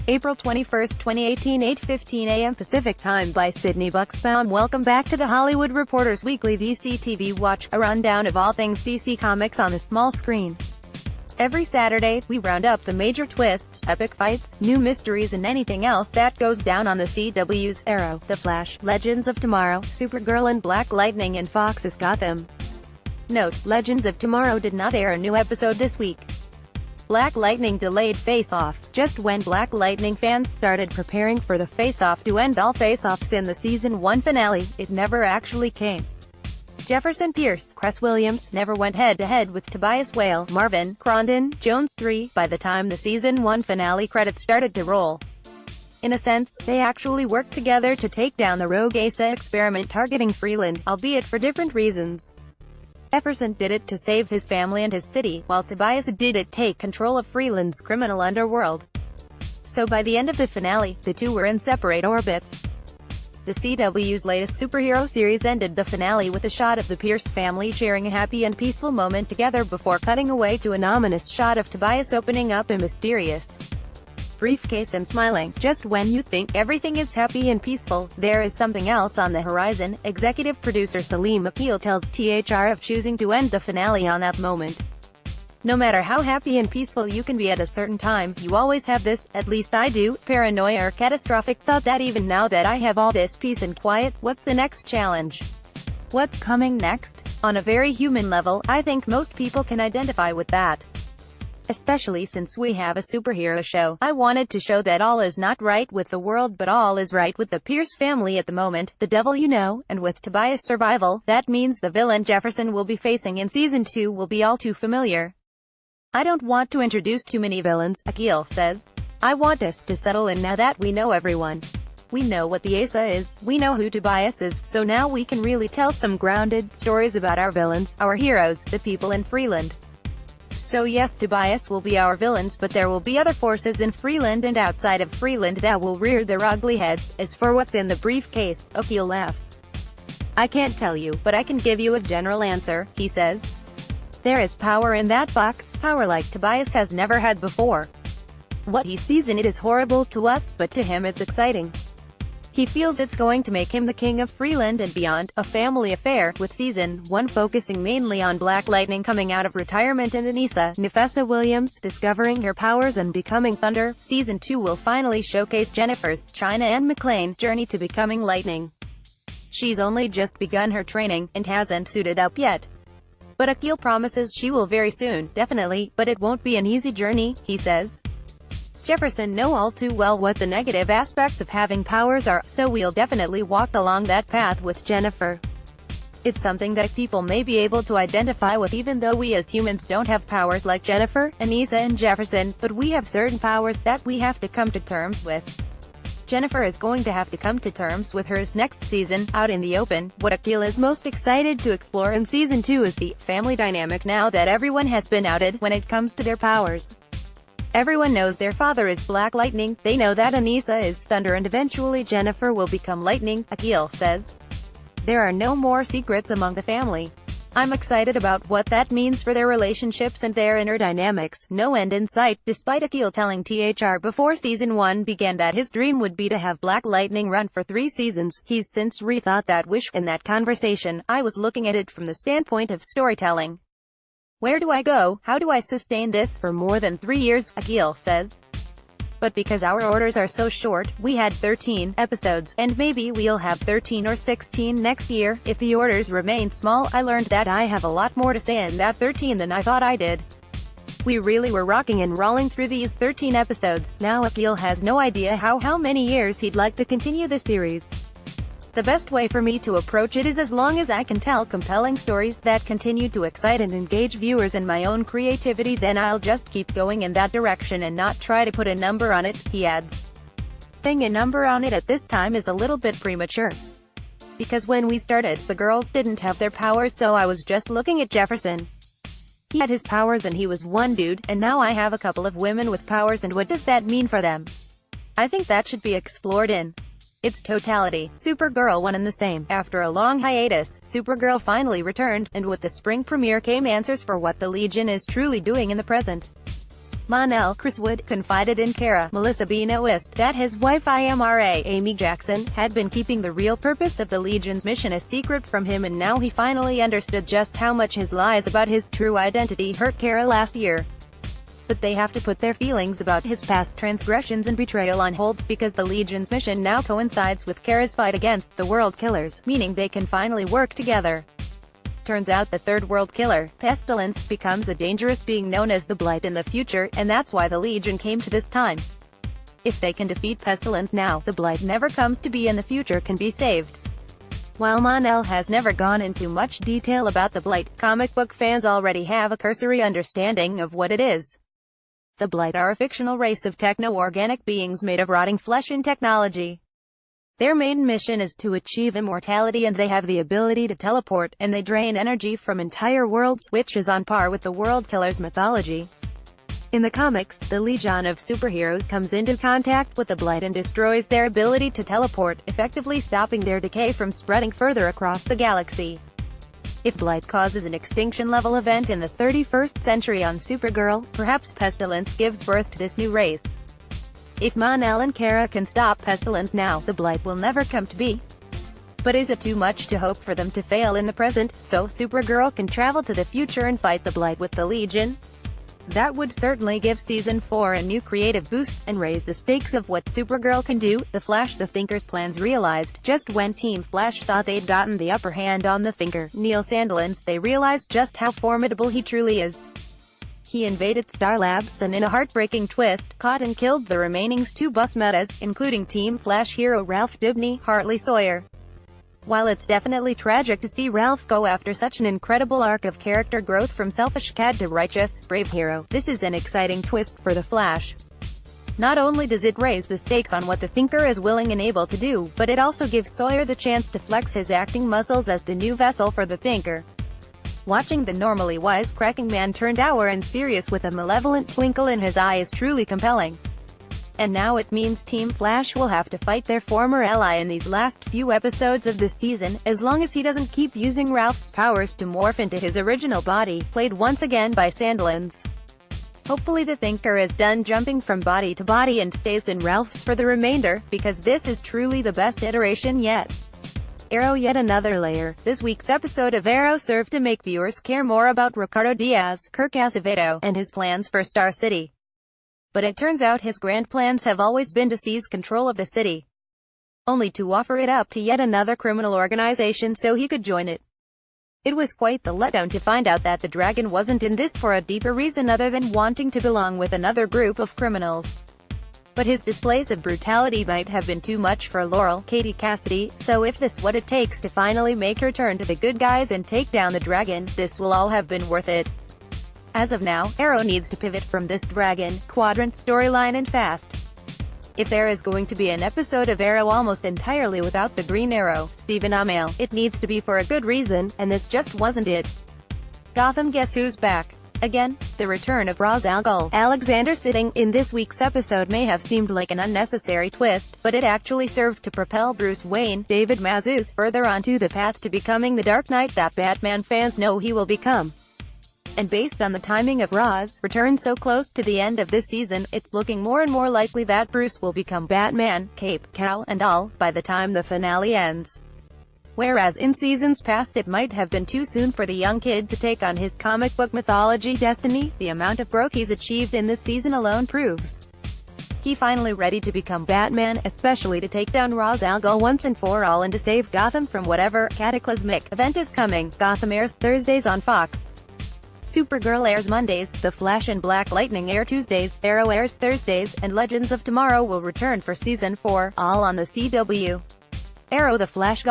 April 21, 2018, 8:15 a.m. Pacific Time by Sydney Bucksbaum. Welcome back to the Hollywood Reporter's weekly DC TV Watch, a rundown of all things DC Comics on the small screen. Every Saturday, we round up the major twists, epic fights, new mysteries and anything else that goes down on the CW's Arrow, The Flash, Legends of Tomorrow, Supergirl and Black Lightning, and Fox's Gotham. Note: Legends of Tomorrow did not air a new episode this week. Black Lightning delayed Face-Off. Just when Black Lightning fans started preparing for the Face-Off to end all Face-Offs in the Season 1 finale, it never actually came. Jefferson Pierce, Cress Williams, never went head-to-head with Tobias Whale, Marvin, Crondon, Jones 3, by the time the Season 1 finale credits started to roll. In a sense, they actually worked together to take down the rogue Asa experiment targeting Freeland, albeit for different reasons. Jefferson did it to save his family and his city, while Tobias did it to take control of Freeland's criminal underworld. So by the end of the finale, the two were in separate orbits. The CW's latest superhero series ended the finale with a shot of the Pierce family sharing a happy and peaceful moment together before cutting away to an ominous shot of Tobias opening up a mysterious briefcase and smiling. Just when you think everything is happy and peaceful, there is something else on the horizon. Executive producer Salim Akil tells THR of choosing to end the finale on that moment. No matter how happy and peaceful you can be at a certain time, you always have this, at least I do, paranoia or catastrophic thought that even now that I have all this peace and quiet, what's the next challenge? What's coming next? On a very human level, I think most people can identify with that. Especially since we have a superhero show. I wanted to show that all is not right with the world but all is right with the Pierce family at the moment, the devil you know, and with Tobias' survival. That means the villain Jefferson will be facing in Season 2 will be all too familiar. I don't want to introduce too many villains, Akil says. I want us to settle in now that we know everyone. We know what the Asa is, we know who Tobias is, so now we can really tell some grounded stories about our villains, our heroes, the people in Freeland. So yes, Tobias will be our villains, but there will be other forces in Freeland and outside of Freeland that will rear their ugly heads. As for what's in the briefcase, Akil laughs. I can't tell you, but I can give you a general answer, he says. There is power in that box, power like Tobias has never had before. What he sees in it is horrible to us, but to him it's exciting. He feels it's going to make him the king of Freeland and beyond, a family affair, with Season 1 focusing mainly on Black Lightning coming out of retirement and Anissa, Nefessa Williams, discovering her powers and becoming Thunder. Season 2 will finally showcase Jennifer's, China and McClane, journey to becoming Lightning. She's only just begun her training, and hasn't suited up yet. But Akil promises she will very soon, definitely, but it won't be an easy journey, he says. Jefferson knows all too well what the negative aspects of having powers are, so we'll definitely walk along that path with Jennifer. It's something that people may be able to identify with even though we as humans don't have powers like Jennifer, Anissa and Jefferson, but we have certain powers that we have to come to terms with. Jennifer is going to have to come to terms with hers next season, out in the open. What Akil is most excited to explore in Season 2 is the family dynamic now that everyone has been outed when it comes to their powers. Everyone knows their father is Black Lightning, they know that Anissa is Thunder and eventually Jennifer will become Lightning, Akil says. There are no more secrets among the family. I'm excited about what that means for their relationships and their inner dynamics. No end in sight, despite Akil telling THR before Season 1 began that his dream would be to have Black Lightning run for 3 seasons. He's since rethought that wish. In that conversation, I was looking at it from the standpoint of storytelling. Where do I go? How do I sustain this for more than 3 years? Akil says. But because our orders are so short, we had 13 episodes, and maybe we'll have 13 or 16 next year. If the orders remain small, I learned that I have a lot more to say in that 13 than I thought I did. We really were rocking and rolling through these 13 episodes. Now Akil has no idea how many years he'd like to continue the series. The best way for me to approach it is as long as I can tell compelling stories that continue to excite and engage viewers and my own creativity, then I'll just keep going in that direction and not try to put a number on it, he adds. Putting a number on it at this time is a little bit premature. Because when we started, the girls didn't have their powers, so I was just looking at Jefferson. He had his powers and he was one dude, and now I have a couple of women with powers, and what does that mean for them? I think that should be explored in its totality. Supergirl one and the same. After a long hiatus, Supergirl finally returned, and with the spring premiere came answers for what the Legion is truly doing in the present. Mon-El, Chris Wood, confided in Kara, Melissa Benoist, that his wife IMRA, Amy Jackson, had been keeping the real purpose of the Legion's mission a secret from him, and now he finally understood just how much his lies about his true identity hurt Kara last year. But they have to put their feelings about his past transgressions and betrayal on hold, because the Legion's mission now coincides with Kara's fight against the World Killers, meaning they can finally work together. Turns out the third World Killer, Pestilence, becomes a dangerous being known as the Blight in the future, and that's why the Legion came to this time. If they can defeat Pestilence now, the Blight never comes to be in the future can be saved. While Mon-El has never gone into much detail about the Blight, comic book fans already have a cursory understanding of what it is. The Blight are a fictional race of techno-organic beings made of rotting flesh and technology. Their main mission is to achieve immortality, and they have the ability to teleport, and they drain energy from entire worlds, which is on par with the World Killers mythology. In the comics, the Legion of superheroes comes into contact with the Blight and destroys their ability to teleport, effectively stopping their decay from spreading further across the galaxy. If Blight causes an extinction-level event in the 31st century on Supergirl, perhaps Pestilence gives birth to this new race. If Mon-El and Kara can stop Pestilence now, the Blight will never come to be. But is it too much to hope for them to fail in the present, so Supergirl can travel to the future and fight the Blight with the Legion? That would certainly give Season 4 a new creative boost, and raise the stakes of what Supergirl can do. The Flash. The Thinker's plans realized just when Team Flash thought they'd gotten the upper hand on the Thinker, Neil Sandilands, they realized just how formidable he truly is. He invaded Star Labs and, in a heartbreaking twist, caught and killed the remaining two bus metas, including Team Flash hero Ralph Dibny, Hartley Sawyer. While it's definitely tragic to see Ralph go after such an incredible arc of character growth from selfish cad to righteous, brave hero, this is an exciting twist for the Flash. Not only does it raise the stakes on what the Thinker is willing and able to do, but it also gives Sawyer the chance to flex his acting muscles as the new vessel for the Thinker. Watching the normally wisecracking man turn dour and serious with a malevolent twinkle in his eye is truly compelling. And now it means Team Flash will have to fight their former ally in these last few episodes of this season, as long as he doesn't keep using Ralph's powers to morph into his original body, played once again by Sandilands. Hopefully the Thinker is done jumping from body to body and stays in Ralph's for the remainder, because this is truly the best iteration yet. Arrow. Yet another layer. This week's episode of Arrow served to make viewers care more about Ricardo Diaz, Kirk Acevedo, and his plans for Star City. But it turns out his grand plans have always been to seize control of the city, only to offer it up to yet another criminal organization so he could join it. It was quite the letdown to find out that the Dragon wasn't in this for a deeper reason other than wanting to belong with another group of criminals. But his displays of brutality might have been too much for Laurel, Katie Cassidy, so if this is what it takes to finally make her turn to the good guys and take down the Dragon, this will all have been worth it. As of now, Arrow needs to pivot from this Dragon Quadrant storyline and fast. If there is going to be an episode of Arrow almost entirely without the Green Arrow, Stephen Amell, it needs to be for a good reason, and this just wasn't it. Gotham. Guess who's back? Again, the return of Ra's al Ghul. Alexander sitting in this week's episode may have seemed like an unnecessary twist, but it actually served to propel Bruce Wayne, David Mazouz, further onto the path to becoming the Dark Knight that Batman fans know he will become. And based on the timing of Ra's return so close to the end of this season, it's looking more and more likely that Bruce will become Batman, cape, cowl, and all, by the time the finale ends. Whereas in seasons past it might have been too soon for the young kid to take on his comic book mythology destiny, the amount of growth he's achieved in this season alone proves he finally ready to become Batman, especially to take down Ra's al Ghul once and for all and to save Gotham from whatever cataclysmic event is coming. Gotham airs Thursdays on Fox. Supergirl airs Mondays, The Flash and Black Lightning air Tuesdays, Arrow airs Thursdays, and Legends of Tomorrow will return for Season 4, all on the CW. Arrow. The Flash.